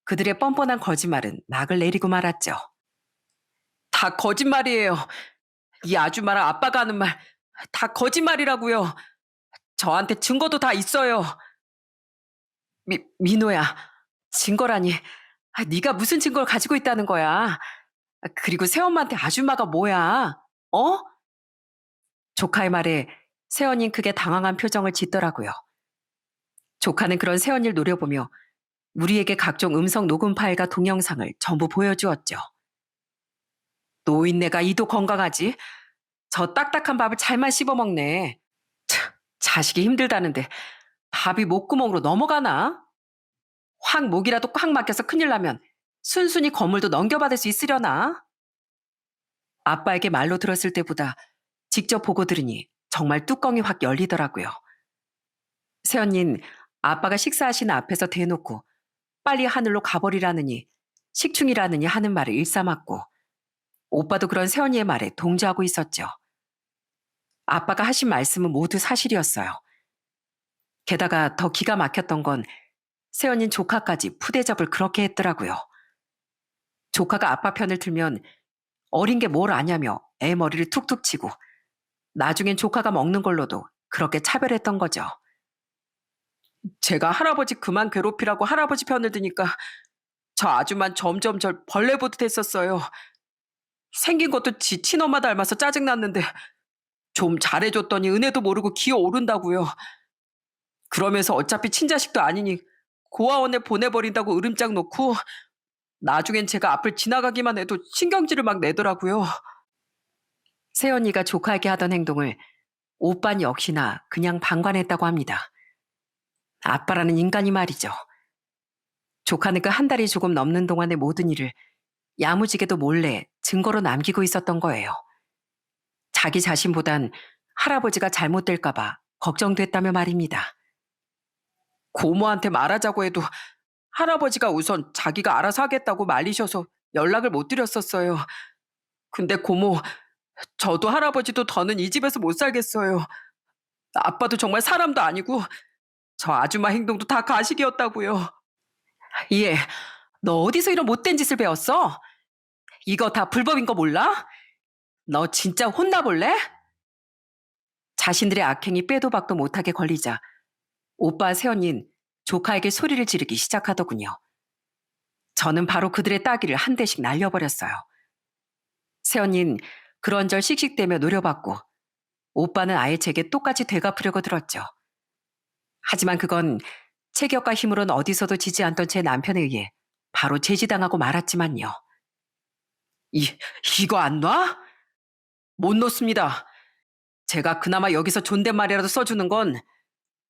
그들의 뻔뻔한 거짓말은 막을 내리고 말았죠. 다 거짓말이에요. 이 아줌마랑 아빠가 하는 말 다 거짓말이라고요. 저한테 증거도 다 있어요. 민호야, 증거라니. 네가 무슨 증거를 가지고 있다는 거야. 그리고 새엄마한테 아줌마가 뭐야? 어? 조카의 말에 새언니는 크게 당황한 표정을 짓더라고요. 조카는 그런 새언니를 노려보며 우리에게 각종 음성 녹음 파일과 동영상을 전부 보여주었죠. 노인네가 이도 건강하지? 저 딱딱한 밥을 잘만 씹어먹네. 참, 자식이 힘들다는데 밥이 목구멍으로 넘어가나? 확 목이라도 꽉 막혀서 큰일 나면 순순히 건물도 넘겨받을 수 있으려나? 아빠에게 말로 들었을 때보다 직접 보고 들으니 정말 뚜껑이 확 열리더라고요. 새언닌 아빠가 식사하시는 앞에서 대놓고 빨리 하늘로 가버리라느니 식충이라느니 하는 말을 일삼았고 오빠도 그런 새언니의 말에 동조하고 있었죠. 아빠가 하신 말씀은 모두 사실이었어요. 게다가 더 기가 막혔던 건 새언닌 조카까지 푸대접을 그렇게 했더라고요. 조카가 아빠 편을 들면 어린 게 뭘 아냐며 애 머리를 툭툭 치고 나중엔 조카가 먹는 걸로도 그렇게 차별했던 거죠. 제가 할아버지 그만 괴롭히라고 할아버지 편을 드니까 저 아줌만 점점 절 벌레 보듯 했었어요. 생긴 것도 지 친엄마 닮아서 짜증났는데 좀 잘해줬더니 은혜도 모르고 기어오른다고요. 그러면서 어차피 친자식도 아니니 고아원에 보내버린다고 으름장 놓고 나중엔 제가 앞을 지나가기만 해도 신경질을 막 내더라고요. 새언니가 조카에게 하던 행동을 오빤 역시나 그냥 방관했다고 합니다. 아빠라는 인간이 말이죠. 조카는 그 한 달이 조금 넘는 동안의 모든 일을 야무지게도 몰래 증거로 남기고 있었던 거예요. 자기 자신보단 할아버지가 잘못될까봐 걱정됐다며 말입니다. 고모한테 말하자고 해도 할아버지가 우선 자기가 알아서 하겠다고 말리셔서 연락을 못 드렸었어요. 근데 고모, 저도 할아버지도 더는 이 집에서 못 살겠어요. 아빠도 정말 사람도 아니고 저 아줌마 행동도 다 가식이었다고요. 예, 너 어디서 이런 못된 짓을 배웠어? 이거 다 불법인 거 몰라? 너 진짜 혼나볼래? 자신들의 악행이 빼도 박도 못하게 걸리자 오빠 새언닌 조카에게 소리를 지르기 시작하더군요. 저는 바로 그들의 따귀를 한 대씩 날려버렸어요. 새언닌 그런절 씩씩대며 노려봤고 오빠는 아예 제게 똑같이 되갚으려고 들었죠. 하지만 그건 체격과 힘으로는 어디서도 지지 않던 제 남편에 의해 바로 제지당하고 말았지만요. 이거 안 놔? 못 놓습니다. 제가 그나마 여기서 존댓말이라도 써주는 건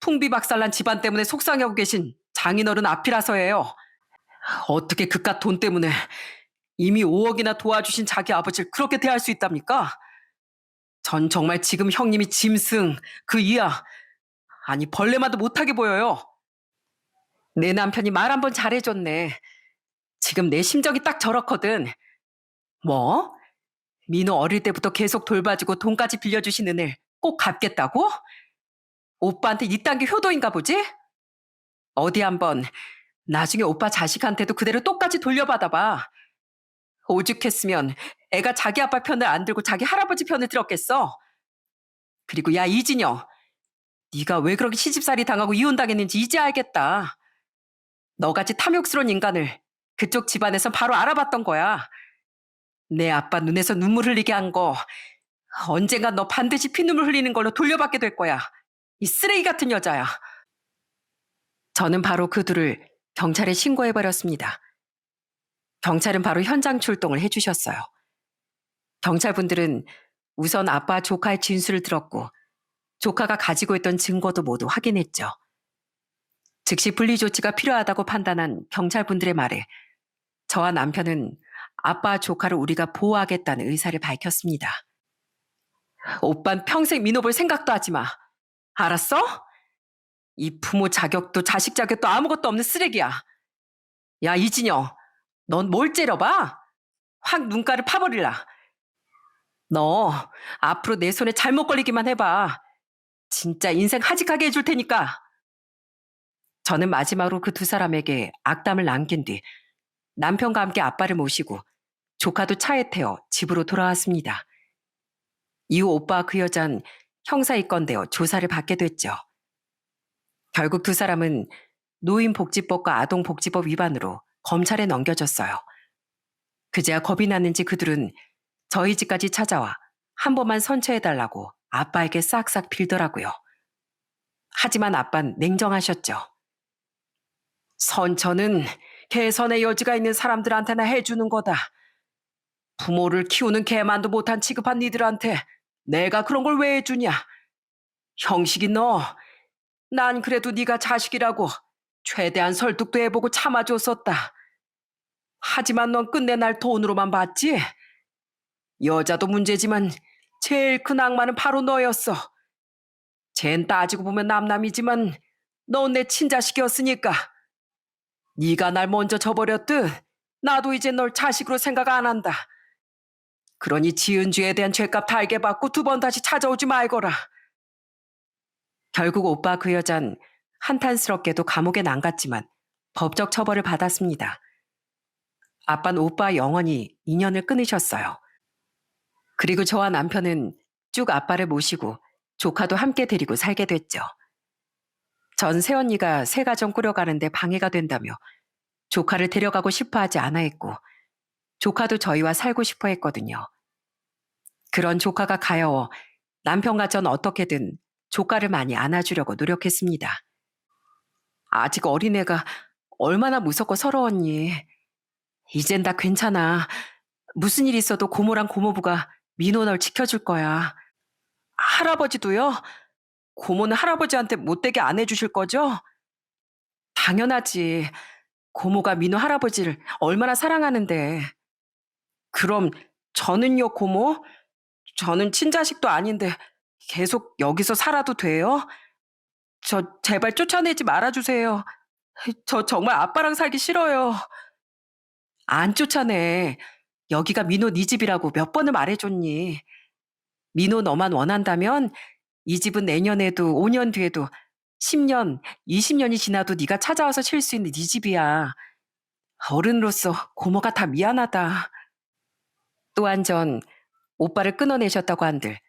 풍비박살난 집안 때문에 속상해하고 계신 장인어른 앞이라서예요. 어떻게 그깟 돈 때문에 이미 5억이나 도와주신 자기 아버지를 그렇게 대할 수 있답니까? 전 정말 지금 형님이 짐승, 그 이하, 아니 벌레만도 못하게 보여요. 내 남편이 말 한번 잘해줬네. 지금 내 심정이 딱 저렇거든. 뭐? 민호 어릴 때부터 계속 돌봐주고 돈까지 빌려주신 은혜를 꼭 갚겠다고? 오빠한테 이딴 게 효도인가 보지? 어디 한번 나중에 오빠 자식한테도 그대로 똑같이 돌려받아봐. 오죽했으면 애가 자기 아빠 편을 안 들고 자기 할아버지 편을 들었겠어. 그리고 야 이진영, 네가 왜 그렇게 시집살이 당하고 이혼당했는지 이제 알겠다. 너같이 탐욕스러운 인간을 그쪽 집안에서 바로 알아봤던 거야. 내 아빠 눈에서 눈물 흘리게 한 거 언젠간 너 반드시 피눈물 흘리는 걸로 돌려받게 될 거야. 이 쓰레기 같은 여자야. 저는 바로 그 둘을 경찰에 신고해버렸습니다. 경찰은 바로 현장 출동을 해주셨어요. 경찰분들은 우선 아빠 조카의 진술을 들었고 조카가 가지고 있던 증거도 모두 확인했죠. 즉시 분리 조치가 필요하다고 판단한 경찰분들의 말에 저와 남편은 아빠 조카를 우리가 보호하겠다는 의사를 밝혔습니다. 오빤 평생 민호 볼 생각도 하지 마. 알았어? 이 부모 자격도 자식 자격도 아무것도 없는 쓰레기야. 야, 이진영, 넌 뭘 째려봐? 확 눈가를 파버릴라. 너 앞으로 내 손에 잘못 걸리기만 해봐. 진짜 인생 하직하게 해줄 테니까. 저는 마지막으로 그 두 사람에게 악담을 남긴 뒤 남편과 함께 아빠를 모시고 조카도 차에 태워 집으로 돌아왔습니다. 이후 오빠와 그 여잔 형사 입건되어 조사를 받게 됐죠. 결국 두 사람은 노인복지법과 아동복지법 위반으로 검찰에 넘겨졌어요. 그제야 겁이 났는지 그들은 저희 집까지 찾아와 한 번만 선처해달라고 아빠에게 싹싹 빌더라고요. 하지만 아빤 냉정하셨죠. 선처는 개선의 여지가 있는 사람들한테나 해주는 거다. 부모를 키우는 개만도 못한 취급한 니들한테 내가 그런 걸 왜 해주냐. 형식이 너, 난 그래도 네가 자식이라고 최대한 설득도 해보고 참아줬었다. 하지만 넌 끝내 날 돈으로만 봤지? 여자도 문제지만 제일 큰 악마는 바로 너였어. 쟨 따지고 보면 남남이지만 넌 내 친자식이었으니까. 네가 날 먼저 저버렸듯 나도 이제 널 자식으로 생각 안 한다. 그러니 지은 죄에 대한 죄값 달게 받고 두 번 다시 찾아오지 말거라. 결국 오빠 그 여잔 한탄스럽게도 감옥엔 안 갔지만 법적 처벌을 받았습니다. 아빠는 오빠와 영원히 인연을 끊으셨어요. 그리고 저와 남편은 쭉 아빠를 모시고 조카도 함께 데리고 살게 됐죠. 전 새언니가 새 가정 꾸려가는데 방해가 된다며 조카를 데려가고 싶어 하지 않아 했고 조카도 저희와 살고 싶어 했거든요. 그런 조카가 가여워 남편과 전 어떻게든 조카를 많이 안아주려고 노력했습니다. 아직 어린애가 얼마나 무섭고 서러웠니. 이젠 다 괜찮아. 무슨 일 있어도 고모랑 고모부가 민호 널 지켜줄 거야. 할아버지도요? 고모는 할아버지한테 못되게 안 해주실 거죠? 당연하지. 고모가 민호 할아버지를 얼마나 사랑하는데. 그럼 저는요, 고모? 저는 친자식도 아닌데 계속 여기서 살아도 돼요? 저 제발 쫓아내지 말아주세요. 저 정말 아빠랑 살기 싫어요. 안 쫓아내. 여기가 민호 네 집이라고 몇 번을 말해줬니. 민호 너만 원한다면 이 집은 내년에도 5년 뒤에도 10년, 20년이 지나도 네가 찾아와서 쉴 수 있는 네 집이야. 어른으로서 고모가 다 미안하다. 또한 전 오빠를 끊어내셨다고 한들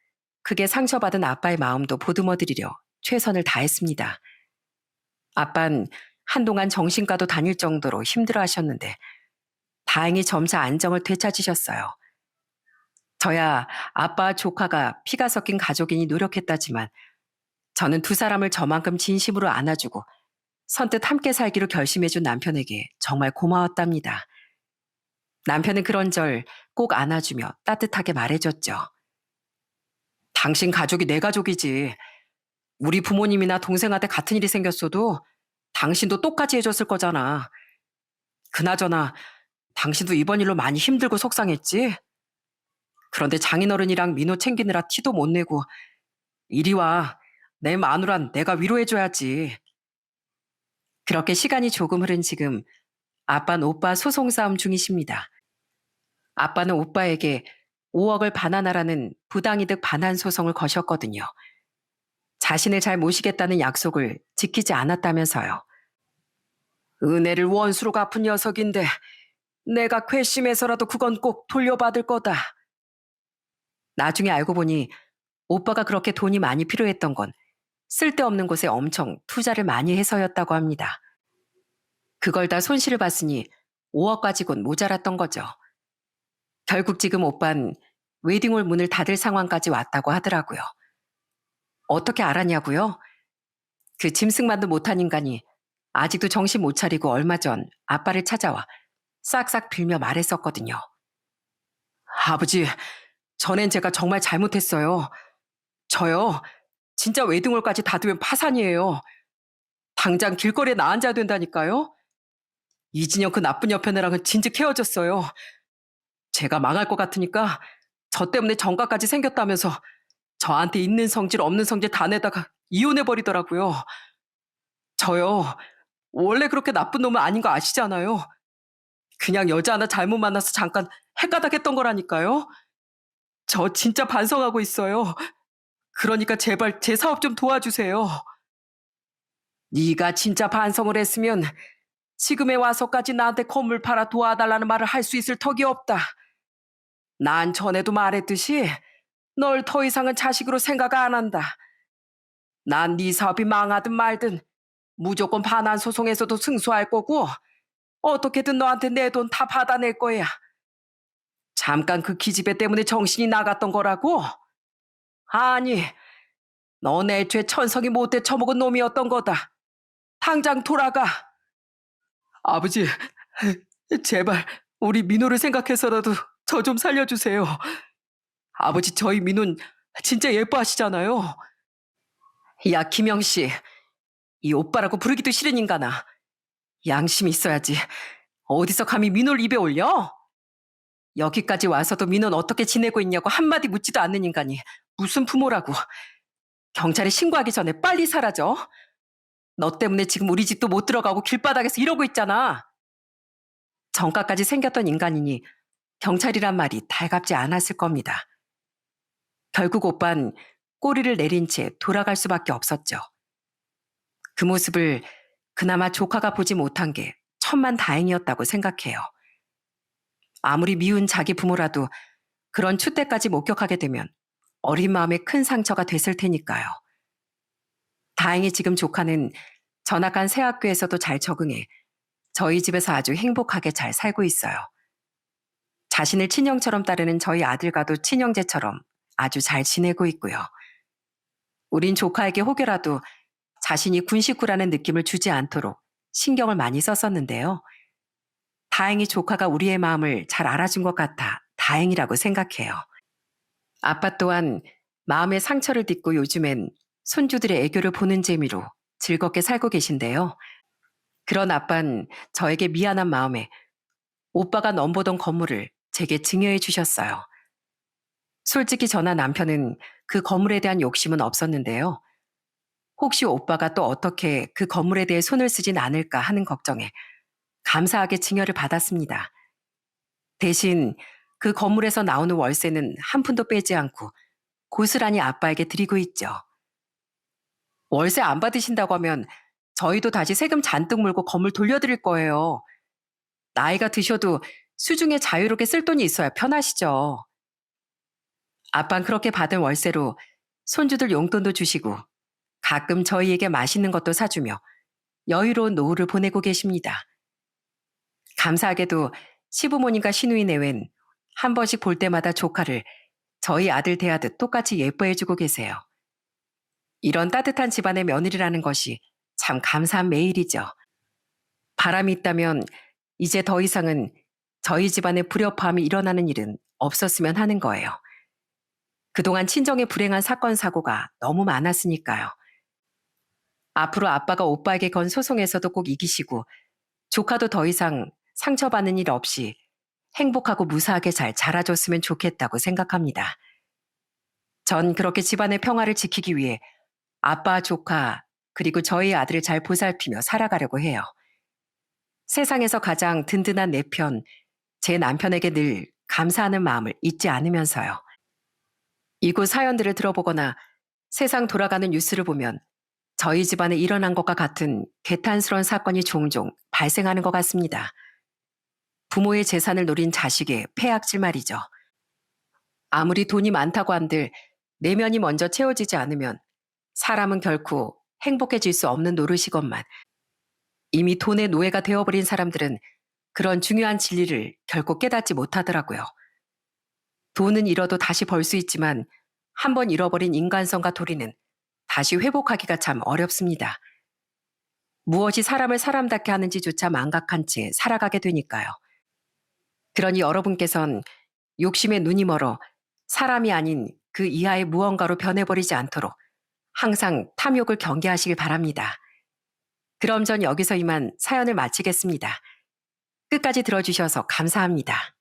그게 상처받은 아빠의 마음도 보듬어드리려 최선을 다했습니다. 아빤 한동안 정신과도 다닐 정도로 힘들어하셨는데 다행히 점차 안정을 되찾으셨어요. 저야 아빠와 조카가 피가 섞인 가족이니 노력했다지만 저는 두 사람을 저만큼 진심으로 안아주고 선뜻 함께 살기로 결심해준 남편에게 정말 고마웠답니다. 남편은 그런절 꼭 안아주며 따뜻하게 말해줬죠. 당신 가족이 내 가족이지. 우리 부모님이나 동생한테 같은 일이 생겼어도 당신도 똑같이 해줬을 거잖아. 그나저나 당신도 이번 일로 많이 힘들고 속상했지? 그런데 장인어른이랑 민호 챙기느라 티도 못 내고 이리 와. 내 마누란 내가 위로해줘야지. 그렇게 시간이 조금 흐른 지금 아빠는 오빠 소송 싸움 중이십니다. 아빠는 오빠에게 5억을 반환하라는 부당이득 반환 소송을 거셨거든요. 자신을 잘 모시겠다는 약속을 지키지 않았다면서요. 은혜를 원수로 갚은 녀석인데 내가 괘씸해서라도 그건 꼭 돌려받을 거다. 나중에 알고 보니 오빠가 그렇게 돈이 많이 필요했던 건 쓸데없는 곳에 엄청 투자를 많이 해서였다고 합니다. 그걸 다 손실을 봤으니 5억 가지고는 모자랐던 거죠. 결국 지금 오빤 웨딩홀 문을 닫을 상황까지 왔다고 하더라고요. 어떻게 알았냐고요? 그 짐승만도 못한 인간이 아직도 정신 못 차리고 얼마 전 아빠를 찾아와 싹싹 빌며 말했었거든요. 아버지, 전엔 제가 정말 잘못했어요. 저요, 진짜 웨딩홀까지 닫으면 파산이에요. 당장 길거리에 나앉아야 된다니까요. 이진영 그 나쁜 여편애랑은 진즉 헤어졌어요. 제가 망할 것 같으니까 저 때문에 정가까지 생겼다면서 저한테 있는 성질 없는 성질 다 내다가 이혼해버리더라고요. 저요, 원래 그렇게 나쁜 놈은 아닌 거 아시잖아요. 그냥 여자 하나 잘못 만나서 잠깐 헷가닥했던 거라니까요. 저 진짜 반성하고 있어요. 그러니까 제발 제 사업 좀 도와주세요. 네가 진짜 반성을 했으면 지금에 와서까지 나한테 건물 팔아 도와달라는 말을 할 수 있을 턱이 없다. 난 전에도 말했듯이 널 더 이상은 자식으로 생각 안 한다. 난 네 사업이 망하든 말든 무조건 반환 소송에서도 승소할 거고 어떻게든 너한테 내 돈 다 받아낼 거야. 잠깐 그 기집애 때문에 정신이 나갔던 거라고? 아니, 넌 애초에 천성이 못돼 처먹은 놈이었던 거다. 당장 돌아가. 아버지, 제발 우리 민호를 생각해서라도 저 좀 살려주세요. 아버지, 저희 민호는 진짜 예뻐하시잖아요. 야, 김영 씨, 이 오빠라고 부르기도 싫은 인간아. 양심 있어야지. 어디서 감히 민호를 입에 올려? 여기까지 와서도 민호는 어떻게 지내고 있냐고 한마디 묻지도 않는 인간이 무슨 부모라고. 경찰에 신고하기 전에 빨리 사라져. 너 때문에 지금 우리 집도 못 들어가고 길바닥에서 이러고 있잖아. 정가까지 생겼던 인간이니 경찰이란 말이 달갑지 않았을 겁니다. 결국 오빤 꼬리를 내린 채 돌아갈 수밖에 없었죠. 그 모습을 그나마 조카가 보지 못한 게 천만 다행이었다고 생각해요. 아무리 미운 자기 부모라도 그런 추태까지 목격하게 되면 어린 마음에 큰 상처가 됐을 테니까요. 다행히 지금 조카는 전학 간 새 학교에서도 잘 적응해 저희 집에서 아주 행복하게 잘 살고 있어요. 자신을 친형처럼 따르는 저희 아들과도 친형제처럼 아주 잘 지내고 있고요. 우린 조카에게 혹여라도 자신이 군 식구라는 느낌을 주지 않도록 신경을 많이 썼었는데요. 다행히 조카가 우리의 마음을 잘 알아준 것 같아 다행이라고 생각해요. 아빠 또한 마음의 상처를 딛고 요즘엔 손주들의 애교를 보는 재미로 즐겁게 살고 계신데요. 그런 아빤 저에게 미안한 마음에 오빠가 넘보던 건물을 제게 증여해 주셨어요. 솔직히 저나 남편은 그 건물에 대한 욕심은 없었는데요. 혹시 오빠가 또 어떻게 그 건물에 대해 손을 쓰진 않을까 하는 걱정에 감사하게 증여를 받았습니다. 대신 그 건물에서 나오는 월세는 한 푼도 빼지 않고 고스란히 아빠에게 드리고 있죠. 월세 안 받으신다고 하면 저희도 다시 세금 잔뜩 물고 건물 돌려드릴 거예요. 나이가 드셔도 수중에 자유롭게 쓸 돈이 있어야 편하시죠. 아빤 그렇게 받은 월세로 손주들 용돈도 주시고 가끔 저희에게 맛있는 것도 사주며 여유로운 노후를 보내고 계십니다. 감사하게도 시부모님과 시누이 내외는 한 번씩 볼 때마다 조카를 저희 아들 대하듯 똑같이 예뻐해주고 계세요. 이런 따뜻한 집안의 며느리라는 것이 참 감사한 매일이죠. 바람이 있다면 이제 더 이상은 저희 집안에 불협화음이 일어나는 일은 없었으면 하는 거예요. 그동안 친정의 불행한 사건 사고가 너무 많았으니까요. 앞으로 아빠가 오빠에게 건 소송에서도 꼭 이기시고 조카도 더 이상 상처받는 일 없이 행복하고 무사하게 잘 자라줬으면 좋겠다고 생각합니다. 전 그렇게 집안의 평화를 지키기 위해 아빠, 조카, 그리고 저희 아들을 잘 보살피며 살아가려고 해요. 세상에서 가장 든든한 내 편, 제 남편에게 늘 감사하는 마음을 잊지 않으면서요. 이곳 사연들을 들어보거나 세상 돌아가는 뉴스를 보면 저희 집안에 일어난 것과 같은 개탄스러운 사건이 종종 발생하는 것 같습니다. 부모의 재산을 노린 자식의 폐악질 말이죠. 아무리 돈이 많다고 한들 내면이 먼저 채워지지 않으면 사람은 결코 행복해질 수 없는 노릇이건만 이미 돈의 노예가 되어버린 사람들은 그런 중요한 진리를 결코 깨닫지 못하더라고요. 돈은 잃어도 다시 벌 수 있지만 한 번 잃어버린 인간성과 도리는 다시 회복하기가 참 어렵습니다. 무엇이 사람을 사람답게 하는지조차 망각한 채 살아가게 되니까요. 그러니 여러분께선 욕심에 눈이 멀어 사람이 아닌 그 이하의 무언가로 변해버리지 않도록 항상 탐욕을 경계하시길 바랍니다. 그럼 전 여기서 이만 사연을 마치겠습니다. 끝까지 들어주셔서 감사합니다.